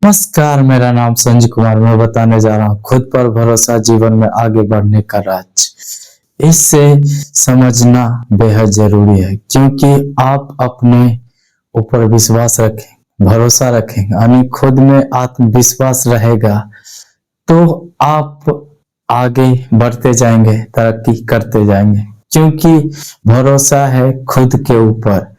नमस्कार, मेरा नाम संजय कुमार। मैं बताने जा रहा हूँ खुद पर भरोसा जीवन में आगे बढ़ने का राज। इससे समझना बेहद जरूरी है क्योंकि आप अपने ऊपर विश्वास रखें, भरोसा रखेंगे, यानी खुद में आत्मविश्वास रहेगा तो आप आगे बढ़ते जाएंगे, तरक्की करते जाएंगे। क्योंकि भरोसा है खुद के ऊपर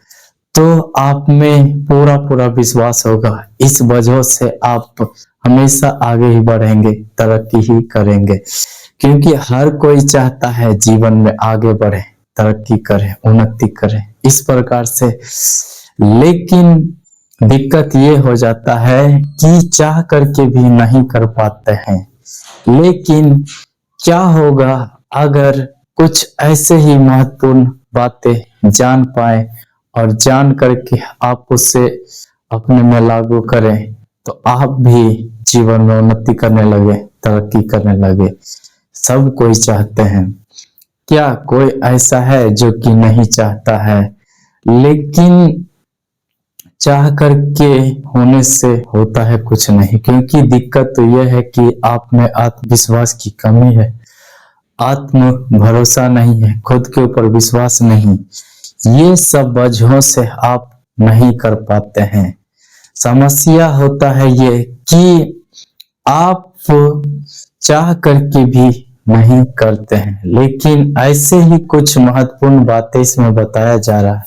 तो आप में पूरा पूरा विश्वास होगा। इस वजह से आप हमेशा आगे ही बढ़ेंगे, तरक्की ही करेंगे। क्योंकि हर कोई चाहता है जीवन में आगे बढ़े, तरक्की करे, उन्नति करे, इस प्रकार से। लेकिन दिक्कत ये हो जाता है कि चाह करके भी नहीं कर पाते हैं। लेकिन क्या होगा अगर कुछ ऐसे ही महत्वपूर्ण बातें जान पाए और जान करके आप उसे अपने में लागू करें तो आप भी जीवन में उन्नति करने लगे, तरक्की करने लगे। सब कोई चाहते हैं, क्या कोई ऐसा है जो कि नहीं चाहता है? लेकिन चाह करके होने से होता है कुछ नहीं। क्योंकि दिक्कत तो यह है कि आप में आत्मविश्वास की कमी है, आत्म भरोसा नहीं है, खुद के ऊपर विश्वास नहीं। ये सब वजहों से आप नहीं कर पाते हैं। समस्या होता है ये कि आप चाह करके भी नहीं करते हैं। लेकिन ऐसे ही कुछ महत्वपूर्ण बातें इसमें बताया जा रहा है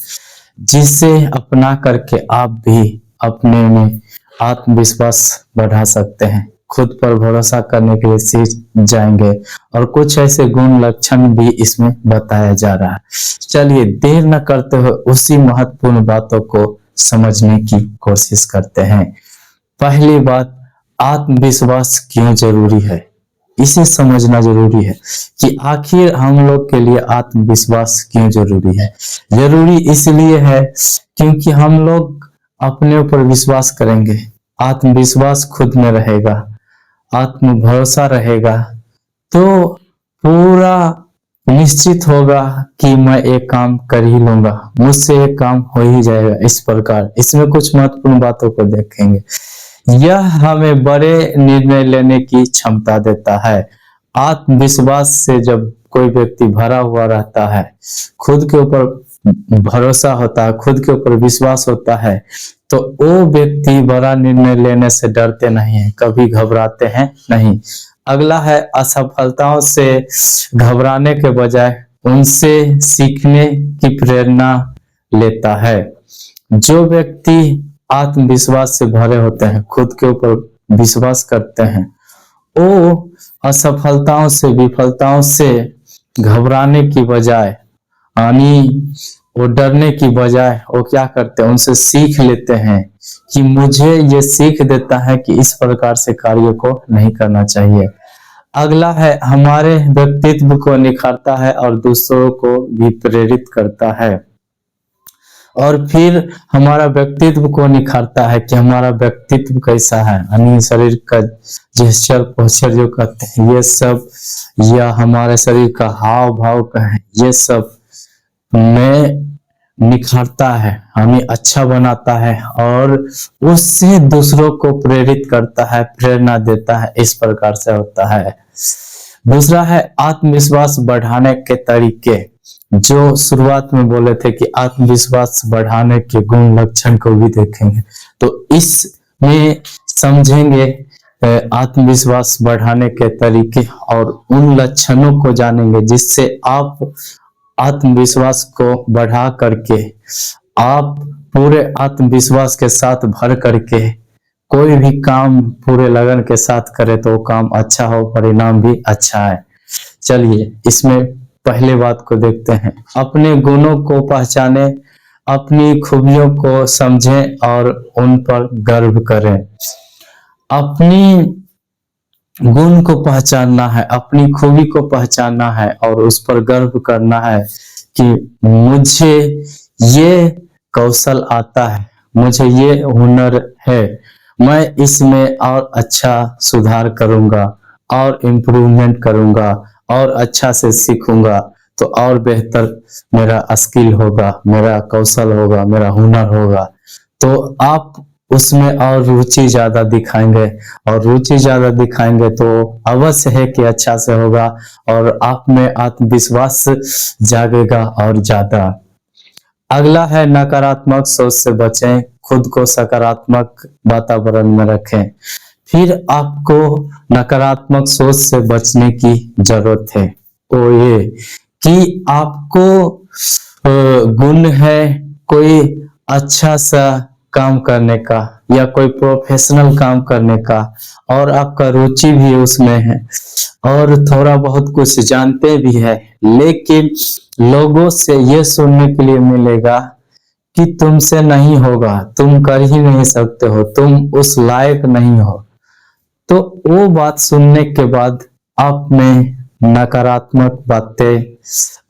जिसे अपना करके आप भी अपने में आत्मविश्वास बढ़ा सकते हैं, खुद पर भरोसा करने के लिए सीख जाएंगे। और कुछ ऐसे गुण लक्षण भी इसमें बताया जा रहा है। चलिए देर न करते हुए उसी महत्वपूर्ण बातों को समझने की कोशिश करते हैं। पहली बात, आत्मविश्वास क्यों जरूरी है, इसे समझना जरूरी है कि आखिर हम लोग के लिए आत्मविश्वास क्यों जरूरी है। जरूरी इसलिए है क्योंकि हम लोग अपने ऊपर विश्वास करेंगे, आत्मविश्वास खुद में रहेगा, आत्म भरोसा रहेगा तो पूरा निश्चित होगा कि मैं एक काम कर ही लूंगा, मुझसे एक काम हो ही जाएगा। इस प्रकार इसमें कुछ महत्वपूर्ण बातों को देखेंगे। यह हमें बड़े निर्णय लेने की क्षमता देता है। आत्मविश्वास से जब कोई व्यक्ति भरा हुआ रहता है, खुद के ऊपर भरोसा होता है, खुद के ऊपर विश्वास होता है तो वो व्यक्ति बड़ा निर्णय लेने से डरते नहीं है, कभी घबराते हैं नहीं। अगला है, असफलताओं से घबराने के बजाय उनसे सीखने की प्रेरणा लेता है। जो व्यक्ति आत्मविश्वास से भरे होते हैं, खुद के ऊपर विश्वास करते हैं, वो असफलताओं से, विफलताओं से घबराने की बजाय, यानी वो डरने की बजाय वो क्या करते हैं, उनसे सीख लेते हैं कि मुझे ये सीख देता है कि इस प्रकार से कार्य को नहीं करना चाहिए। अगला है, हमारे व्यक्तित्व को निखारता है और दूसरों को भी प्रेरित करता है। और फिर हमारा व्यक्तित्व को निखारता है कि हमारा व्यक्तित्व कैसा है, यानी शरीर का जेस्चर, पोस्चर जो कहते हैं, ये सब, या हमारे शरीर का हाव भाव का है, ये सब में निखारता है, हमें अच्छा बनाता है और उससे दूसरों को प्रेरित करता है, प्रेरणा देता है। इस प्रकार से होता है। दूसरा है, आत्मविश्वास बढ़ाने के तरीके। जो शुरुआत में बोले थे कि आत्मविश्वास बढ़ाने के गुण लक्षण को भी देखेंगे तो इसमें समझेंगे आत्मविश्वास बढ़ाने के तरीके और उन लक्षणों को जानेंगे जिससे आप आत्मविश्वास को बढ़ा करके, आप पूरे आत्मविश्वास के साथ भर करके कोई भी काम पूरे लगन के साथ करे तो वो काम अच्छा हो, परिणाम भी अच्छा है। चलिए इसमें पहले बात को देखते हैं। अपने गुणों को पहचाने, अपनी खूबियों को समझें और उन पर गर्व करें। अपनी गुण को पहचानना है, अपनी खूबी को पहचानना है और उस पर गर्व करना है कि मुझे ये कौशल आता है, मुझे ये हुनर है, मैं इसमें और अच्छा सुधार करूंगा और इम्प्रूवमेंट करूंगा और अच्छा से सीखूंगा तो और बेहतर मेरा स्किल होगा, मेरा कौशल होगा, मेरा हुनर होगा। तो आप उसमें और रुचि ज्यादा दिखाएंगे, और रुचि ज्यादा दिखाएंगे तो अवश्य है कि अच्छा से होगा और आप में आत्मविश्वास जागेगा और ज्यादा। अगला है नकारात्मक सोच से बचें, खुद को सकारात्मक वातावरण में रखें। फिर आपको नकारात्मक सोच से बचने की जरूरत है। तो ये कि आपको गुण है कोई अच्छा सा काम करने का या कोई प्रोफेशनल काम करने का, और आपका रुचि भी उसमें है और थोड़ा बहुत कुछ जानते भी है, लेकिन लोगों से ये सुनने के लिए मिलेगा कि तुमसे नहीं होगा, तुम कर ही नहीं सकते हो, तुम उस लायक नहीं हो। तो वो बात सुनने के बाद आप में नकारात्मक बातें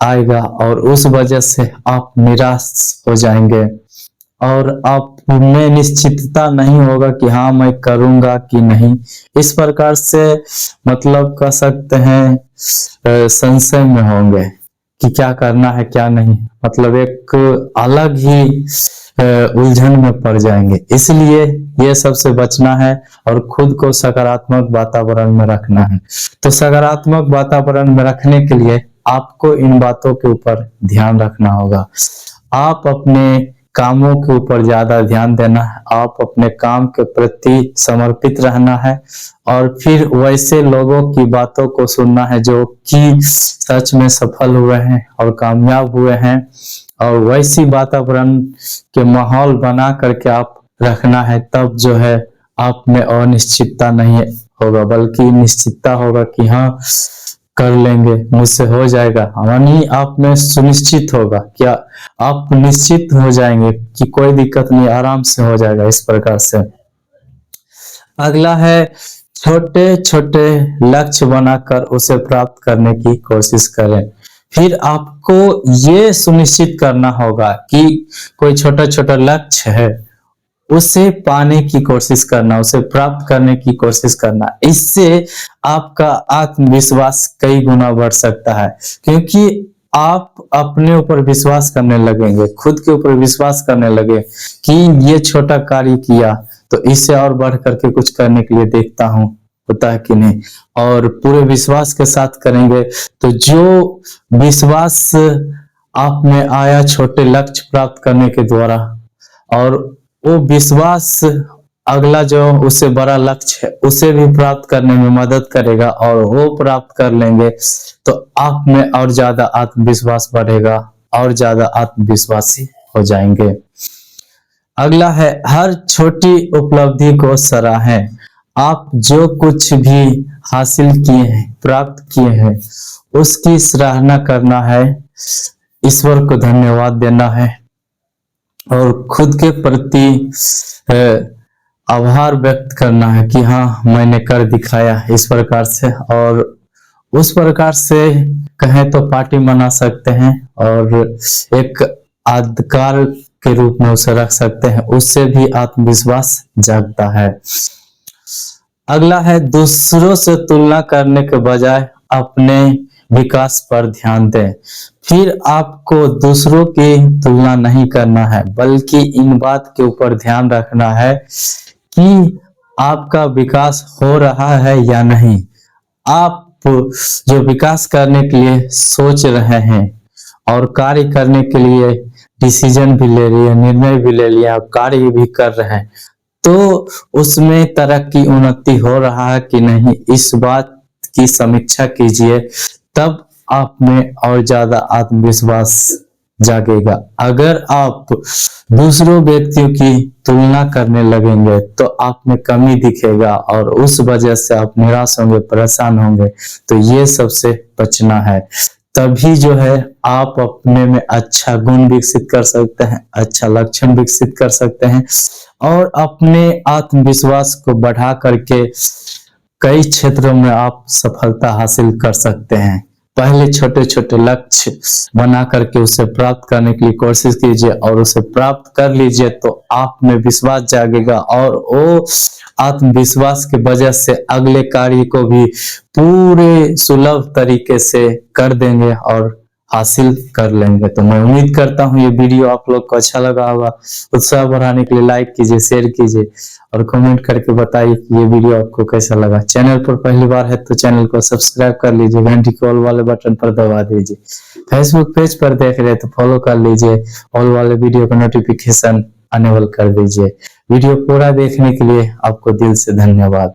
आएगा और उस वजह से आप निराश हो जाएंगे और आप में निश्चितता नहीं होगा कि हाँ मैं करूंगा कि नहीं। इस प्रकार से मतलब कह सकते हैं संशय में होंगे कि क्या करना है क्या नहीं, मतलब एक अलग ही उलझन में पड़ जाएंगे। इसलिए ये सबसे बचना है और खुद को सकारात्मक वातावरण में रखना है। तो सकारात्मक वातावरण में रखने के लिए आपको इन बातों के ऊपर ध्यान रखना होगा। आप अपने कामों के ऊपर ज्यादा ध्यान देना है, आप अपने काम के प्रति समर्पित रहना है और फिर वैसे लोगों की बातों को सुनना है जो कि सच में सफल हुए हैं और कामयाब हुए हैं, और वैसी वातावरण के माहौल बना करके आप रखना है। तब जो है आप में अनिश्चितता नहीं होगा बल्कि निश्चितता होगा कि हाँ कर लेंगे, मुझसे हो जाएगा। यानी आप में सुनिश्चित होगा, क्या आप निश्चित हो जाएंगे कि कोई दिक्कत नहीं, आराम से हो जाएगा। इस प्रकार से अगला है छोटे छोटे लक्ष्य बनाकर उसे प्राप्त करने की कोशिश करें। फिर आपको ये सुनिश्चित करना होगा कि कोई छोटा छोटा लक्ष्य है उसे पाने की कोशिश करना, उसे प्राप्त करने की कोशिश करना। इससे आपका आत्मविश्वास कई गुना बढ़ सकता है, क्योंकि आप अपने ऊपर विश्वास करने लगेंगे, खुद के ऊपर विश्वास करने लगे कि ये छोटा कार्य किया तो इससे और बढ़ करके कुछ करने के लिए देखता हूँ, होता है कि नहीं। और पूरे विश्वास के साथ करेंगे तो जो विश्वास आप में आया छोटे लक्ष्य प्राप्त करने के द्वारा, और वो विश्वास अगला जो उससे बड़ा लक्ष्य है उसे भी प्राप्त करने में मदद करेगा, और वो प्राप्त कर लेंगे तो आप में और ज्यादा आत्मविश्वास बढ़ेगा और ज्यादा आत्मविश्वासी हो जाएंगे। अगला है हर छोटी उपलब्धि को सराहें। आप जो कुछ भी हासिल किए हैं, प्राप्त किए हैं, उसकी सराहना करना है, ईश्वर को धन्यवाद देना है और खुद के प्रति आभार व्यक्त करना है कि हाँ मैंने कर दिखाया इस प्रकार से। और उस प्रकार से कहें तो पार्टी मना सकते हैं और एक आदकार के रूप में उसे रख सकते हैं, उससे भी आत्मविश्वास जागता है। अगला है दूसरों से तुलना करने के बजाय अपने विकास पर ध्यान दें। फिर आपको दूसरों की तुलना नहीं करना है बल्कि इन बात के ऊपर ध्यान रखना है कि आपका विकास हो रहा है या नहीं। आप जो विकास करने के लिए सोच रहे हैं और कार्य करने के लिए डिसीजन भी ले लिए, निर्णय भी ले लिया, कार्य भी कर रहे हैं, तो उसमें तरक्की उन्नति हो रहा है कि नहीं, इस बात की समीक्षा कीजिए, तब आप में और ज्यादा आत्मविश्वास जागेगा। अगर आप दूसरों व्यक्तियों की तुलना करने लगेंगे तो आप में कमी दिखेगा और उस वजह से आप निराश होंगे, परेशान होंगे। तो ये सबसे बचना है, तभी जो है आप अपने में अच्छा गुण विकसित कर सकते हैं, अच्छा लक्षण विकसित कर सकते हैं और अपने आत्मविश्वास को बढ़ा करके कई क्षेत्रों में आप सफलता हासिल कर सकते हैं। पहले छोटे छोटे लक्ष्य बना करके उसे प्राप्त करने की कोशिश कीजिए और उसे प्राप्त कर लीजिए तो आप में विश्वास जागेगा और वो आत्मविश्वास की वजह से अगले कार्य को भी पूरे सुलभ तरीके से कर देंगे और हासिल कर लेंगे। तो मैं उम्मीद करता हूँ ये वीडियो आप लोग को अच्छा लगा होगा। उत्साह बढ़ाने के लिए लाइक कीजिए, शेयर कीजिए और कमेंट करके बताइए कि ये वीडियो आपको कैसा लगा। चैनल पर पहली बार है तो चैनल को सब्सक्राइब कर लीजिए, घंटी के ऑल वाले बटन पर दबा दीजिए। फेसबुक पेज पर देख रहे तो फॉलो कर लीजिए, ऑल वाले वीडियो का नोटिफिकेशन अनेबल कर दीजिए। वीडियो पूरा देखने के लिए आपको दिल से धन्यवाद।